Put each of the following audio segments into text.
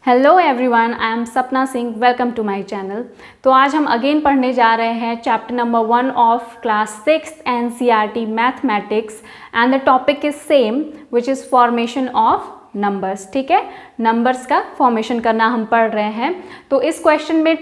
Hello everyone, I am Sapna Singh. Welcome to my channel. तो आज हम अगेन पढ़ने जा रहे हैं chapter number 1 of class 6 NCERT mathematics and the topic is same which is formation of numbers. ठीक है, नंबर्स का फॉर्मेशन करना हम पढ़ रहे हैं। तो इस क्वेश्चन में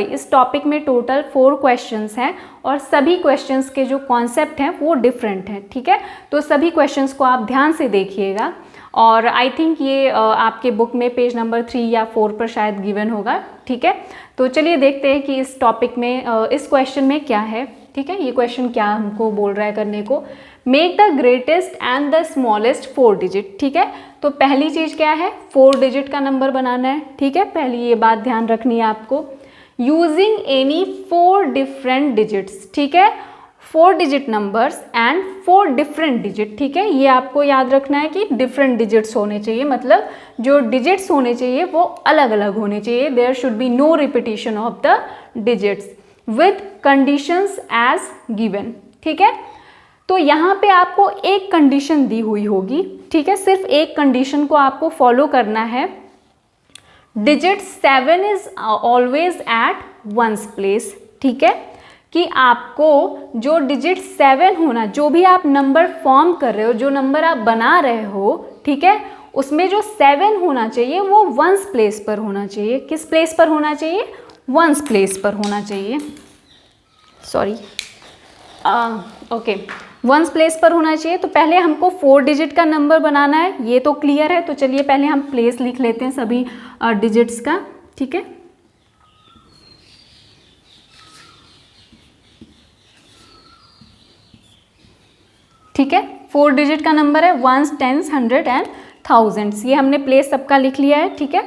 इस टॉपिक में टोटल 4 क्वेश्चंस हैं और सभी क्वेश्चंस के जो कॉन्सेप्ट हैं वो डिफरेंट हैं। ठीक है, तो सभी क्वेश्चंस को आप ध्यान से देखिएगा और आई थिंक ये आपके बुक में पेज नंबर 3 या 4 पर शायद गिवन होगा। ठीक है, तो चलिए देखते हैं कि इस टॉपिक में इस क्वेश्चन में क्या है। ठीक है, ये क्वेश्चन क्या हमको बोल रहा है करने को, make the greatest and the smallest 4 digit. ठीक है, तो पहली चीज़ क्या है, 4 डिजिट का नंबर बनाना है। ठीक है, पहली ये बात ध्यान रखनी है आपको, यूजिंग एनी 4 डिफरेंट डिजिट्स। ठीक है, 4 digit numbers and 4 different digit. ठीक है, ये आपको याद रखना है कि डिफरेंट डिजिट्स होने चाहिए, मतलब जो डिजिट्स होने चाहिए वो अलग अलग होने चाहिए। There should be no repetition of the digits with conditions as given. ठीक है, तो यहाँ पे आपको एक कंडीशन दी हुई होगी। ठीक है, सिर्फ एक कंडीशन को आपको फॉलो करना है। Digit 7 is always at ones place. ठीक है, कि आपको जो डिजिट 7 होना, जो भी आप नंबर फॉर्म कर रहे हो, जो नंबर आप बना रहे हो, ठीक है, उसमें जो 7 होना चाहिए वो वंस प्लेस पर होना चाहिए। किस प्लेस पर होना चाहिए? वंस प्लेस पर होना चाहिए। सॉरी, ओके, वंस प्लेस पर होना चाहिए। तो पहले हमको 4 डिजिट का नंबर बनाना है, ये तो क्लियर है। तो चलिए पहले हम प्लेस लिख लेते हैं सभी डिजिट्स का। ठीक है, ठीक है, 4 डिजिट का नंबर है, 1s, 10s, 100 एंड 1000s। ये हमने प्लेस सबका लिख लिया है। ठीक है,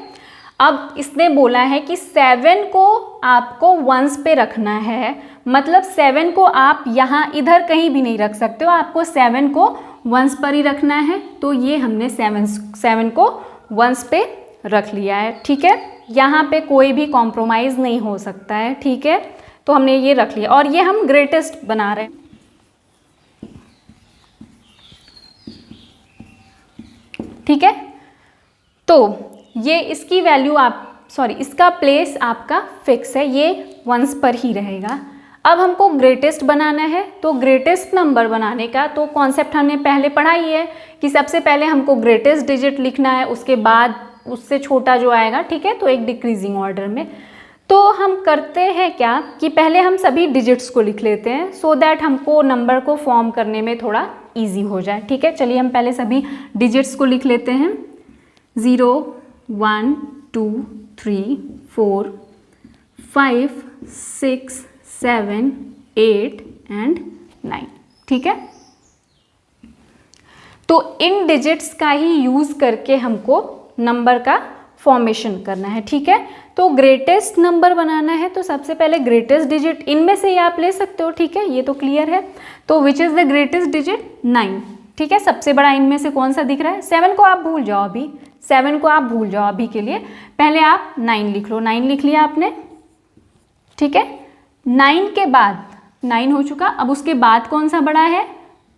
अब इसने बोला है कि 7 को आपको वंस पे रखना है, मतलब 7 को आप यहाँ इधर कहीं भी नहीं रख सकते हो, आपको 7 को वंस पर ही रखना है। तो ये हमने 7 को वंस पे रख लिया है। ठीक है, यहाँ पे कोई भी कॉम्प्रोमाइज़ नहीं हो सकता है। ठीक है, तो हमने ये रख लिया और ये हम ग्रेटेस्ट बना रहे हैं। ठीक है, तो ये इसकी वैल्यू इसका प्लेस आपका फिक्स है, ये वंस पर ही रहेगा। अब हमको ग्रेटेस्ट बनाना है, तो ग्रेटेस्ट नंबर बनाने का तो कॉन्सेप्ट हमने पहले पढ़ा ही है कि सबसे पहले हमको ग्रेटेस्ट डिजिट लिखना है, उसके बाद उससे छोटा जो आएगा, ठीक है, तो एक डिक्रीजिंग ऑर्डर में। तो हम करते हैं क्या कि पहले हम सभी डिजिट्स को लिख लेते हैं सो दैट हमको नंबर को फॉर्म करने में थोड़ा इजी हो जाए। ठीक है, चलिए हम पहले सभी डिजिट्स को लिख लेते हैं। 0, 1, 2, 3, 4, 5, 6, 7, 8 एंड 9। ठीक है, तो इन डिजिट्स का ही यूज़ करके हमको नंबर का फॉर्मेशन करना है। ठीक है, तो ग्रेटेस्ट नंबर बनाना है तो सबसे पहले ग्रेटेस्ट डिजिट इनमें से ही आप ले सकते हो। ठीक है, ये तो क्लियर है। तो which is the greatest digit? 9। ठीक है, सबसे बड़ा इनमें से कौन सा दिख रहा है? 7 को आप भूल जाओ अभी, 7 को आप भूल जाओ अभी के लिए, पहले आप 9 लिख लो। 9 लिख लिया आपने। ठीक है, 9 के बाद 9 हो चुका, अब उसके बाद कौन सा बड़ा है?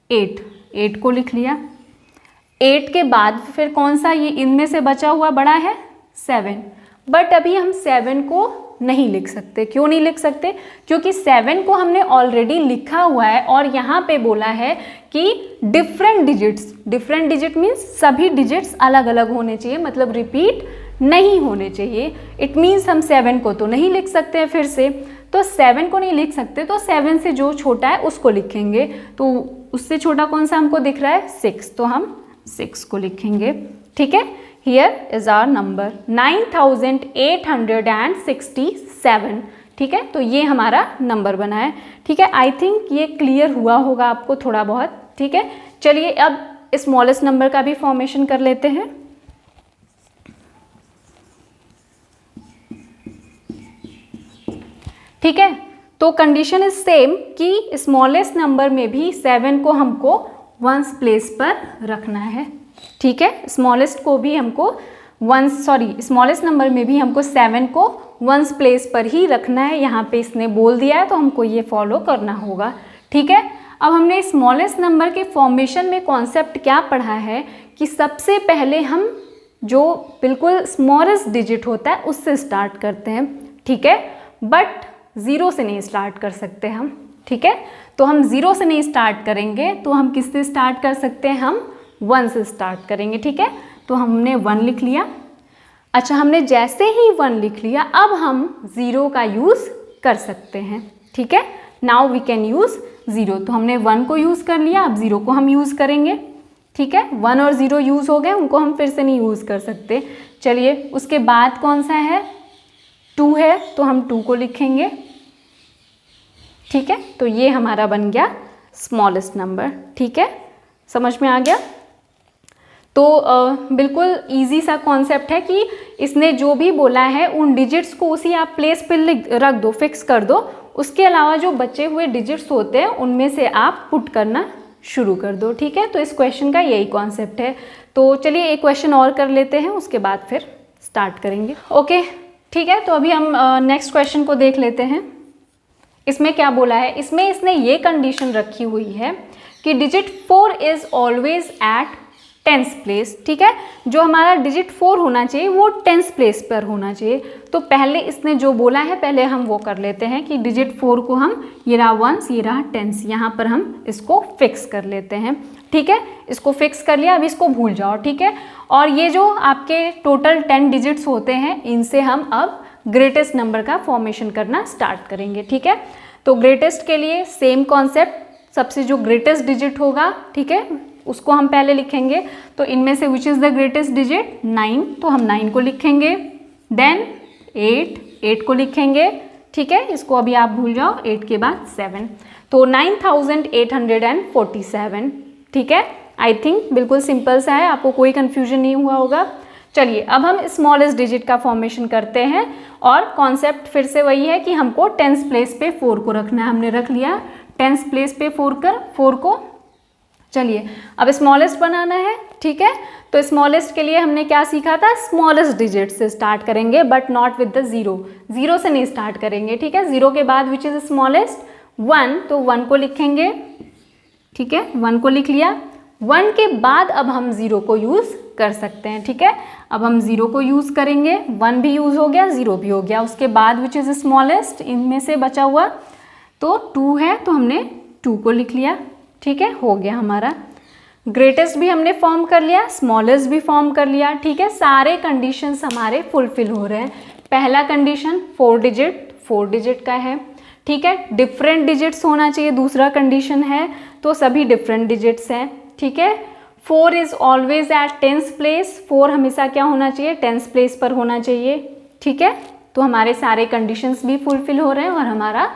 8 को लिख लिया। 8 के बाद फिर कौन सा ये इनमें से बचा हुआ बड़ा है? 7। बट अभी हम 7 को नहीं लिख सकते। क्यों नहीं लिख सकते? क्योंकि 7 को हमने ऑलरेडी लिखा हुआ है और यहाँ पे बोला है कि different digits, different digit means सभी डिजिट्स अलग अलग होने चाहिए, मतलब रिपीट नहीं होने चाहिए। इट मीन्स हम 7 को तो नहीं लिख सकते हैं फिर से, तो 7 को नहीं लिख सकते, तो 7 से जो छोटा है उसको लिखेंगे। तो उससे छोटा कौन सा हमको दिख रहा है? 6, तो हम 6 को लिखेंगे। ठीक है, हियर इज आवर नंबर 9867। ठीक है, तो ये हमारा नंबर बना है। ठीक है, आई थिंक ये क्लियर हुआ होगा आपको थोड़ा बहुत। ठीक है, चलिए अब स्मॉलेस्ट नंबर का भी फॉर्मेशन कर लेते हैं। ठीक है, तो कंडीशन इज सेम कि स्मॉलेस्ट नंबर में भी 7 को हमको वंस प्लेस पर रखना है। ठीक है, स्मॉलेस्ट नंबर में भी हमको 7 को वंस प्लेस पर ही रखना है। यहाँ पे इसने बोल दिया है तो हमको ये फॉलो करना होगा। ठीक है, अब हमने स्मॉलेस्ट नंबर के फॉर्मेशन में कॉन्सेप्ट क्या पढ़ा है कि सबसे पहले हम जो बिल्कुल स्मॉलेस्ट डिजिट होता है उससे स्टार्ट करते हैं, ठीक है, बट 0 से नहीं स्टार्ट कर सकते हम, ठीक है। तो हम 0 से नहीं स्टार्ट करेंगे, तो हम किससे स्टार्ट कर सकते हैं, हम 1 से स्टार्ट करेंगे, ठीक है। तो हमने 1 लिख लिया। अच्छा, हमने जैसे ही 1 लिख लिया, अब हम 0 का यूज़ कर सकते हैं, ठीक है। Now we can use 0। तो हमने 1 को यूज़ कर लिया, अब 0 को हम यूज़ करेंगे, ठीक है। 1 और 0 यूज़ हो गए, उनको हम फिर से नहीं यूज़ कर सकते। चलिए, उसके बाद कौन सा है, 2 है, तो हम 2 को लिखेंगे, ठीक है। तो ये हमारा बन गया स्मॉलेस्ट नंबर, ठीक है, समझ में आ गया। तो बिल्कुल इजी सा कॉन्सेप्ट है कि इसने जो भी बोला है उन डिजिट्स को उसी आप प्लेस पे रख दो, फिक्स कर दो। उसके अलावा जो बचे हुए डिजिट्स होते हैं उनमें से आप पुट करना शुरू कर दो, ठीक है। तो इस क्वेश्चन का यही कॉन्सेप्ट है। तो चलिए एक क्वेश्चन और कर लेते हैं, उसके बाद फिर स्टार्ट करेंगे। ओके, ठीक है। तो अभी हम नेक्स्ट क्वेश्चन को देख लेते हैं। इसमें क्या बोला है, इसमें इसने ये कंडीशन रखी हुई है कि digit 4 is always at 10th place, ठीक है। जो हमारा डिजिट 4 होना चाहिए वो 10th प्लेस पर होना चाहिए। तो पहले इसने जो बोला है पहले हम वो कर लेते हैं कि डिजिट 4 को हम, ये रहा 1, ये रहा 10, यहाँ पर हम इसको फिक्स कर लेते हैं, ठीक है। इसको फिक्स कर लिया, अब इसको भूल जाओ, ठीक है। और ये जो आपके टोटल 10 डिजिट्स होते हैं, इनसे हम अब ग्रेटेस्ट नंबर का फॉर्मेशन करना स्टार्ट करेंगे, ठीक है। तो ग्रेटेस्ट के लिए सेम कॉन्सेप्ट, सबसे जो ग्रेटेस्ट डिजिट होगा, ठीक है, उसको हम पहले लिखेंगे। तो इनमें से which is the greatest digit, 9, तो हम 9 को लिखेंगे। देन 8 को लिखेंगे, ठीक है। इसको अभी आप भूल जाओ, 8 के बाद 7, तो 9847, ठीक है। आई थिंक बिल्कुल सिंपल सा है, आपको कोई कन्फ्यूजन नहीं हुआ होगा। चलिए, अब हम स्मॉलेस्ट डिजिट का फॉर्मेशन करते हैं और कॉन्सेप्ट फिर से वही है कि हमको 10th प्लेस पे 4 को रखना है। हमने रख लिया 10th प्लेस पे 4 को। चलिए, अब स्मॉलेस्ट बनाना है, ठीक है। तो स्मॉलेस्ट के लिए हमने क्या सीखा था, स्मॉलेस्ट डिजिट से स्टार्ट करेंगे, बट नॉट विद द 0 से नहीं स्टार्ट करेंगे, ठीक है। 0 के बाद विच इज स्मॉलेस्ट, 1, तो 1 को लिखेंगे, ठीक है। 1 को लिख लिया। 1 के बाद अब हम 0 को यूज़ कर सकते हैं, ठीक है। अब हम 0 को यूज़ करेंगे, 1 भी यूज़ हो गया, 0 भी हो गया। उसके बाद विच इज़ स्मॉलेस्ट, इनमें से बचा हुआ तो 2 है, तो हमने 2 को लिख लिया, ठीक है। हो गया हमारा ग्रेटेस्ट भी हमने फॉर्म कर लिया, स्मॉलेस्ट भी फॉर्म कर लिया, ठीक है। सारे कंडीशंस हमारे फुलफिल हो रहे हैं। पहला कंडीशन 4 डिजिट का है, ठीक है। डिफरेंट डिजिट्स होना चाहिए, दूसरा कंडीशन है, तो सभी डिफरेंट डिजिट्स हैं, ठीक है। 4 is always at 10th place, 4 हमेशा क्या होना चाहिए, 10th प्लेस पर होना चाहिए, ठीक है। तो हमारे सारे कंडीशंस भी फुलफिल हो रहे हैं और हमारा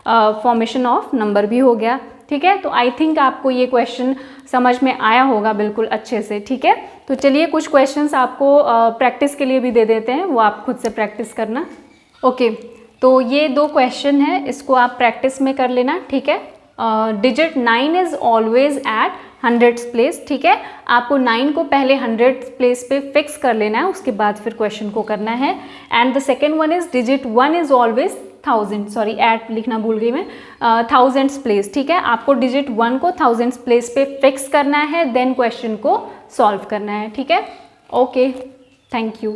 फॉर्मेशन ऑफ नंबर भी हो गया, ठीक है। तो आई थिंक आपको ये क्वेश्चन समझ में आया होगा बिल्कुल अच्छे से, ठीक है। तो चलिए कुछ क्वेश्चंस आपको प्रैक्टिस के लिए भी दे देते हैं, वो आप खुद से प्रैक्टिस करना। ओके, तो ये 2 क्वेश्चन है, इसको आप प्रैक्टिस में कर लेना, ठीक है। Digit 9 is always at 100th place, ठीक है। आपको 9 को पहले 100th प्लेस पे फिक्स कर लेना है, उसके बाद फिर क्वेश्चन को करना है। And the second one is digit 1 is always 1000, sorry eight लिखना भूल गई मैं, 1000th प्लेस, ठीक है। आपको डिजिट 1 को 1000th प्लेस पे फिक्स करना है, देन क्वेश्चन को सॉल्व करना है, ठीक है। Okay, thank you.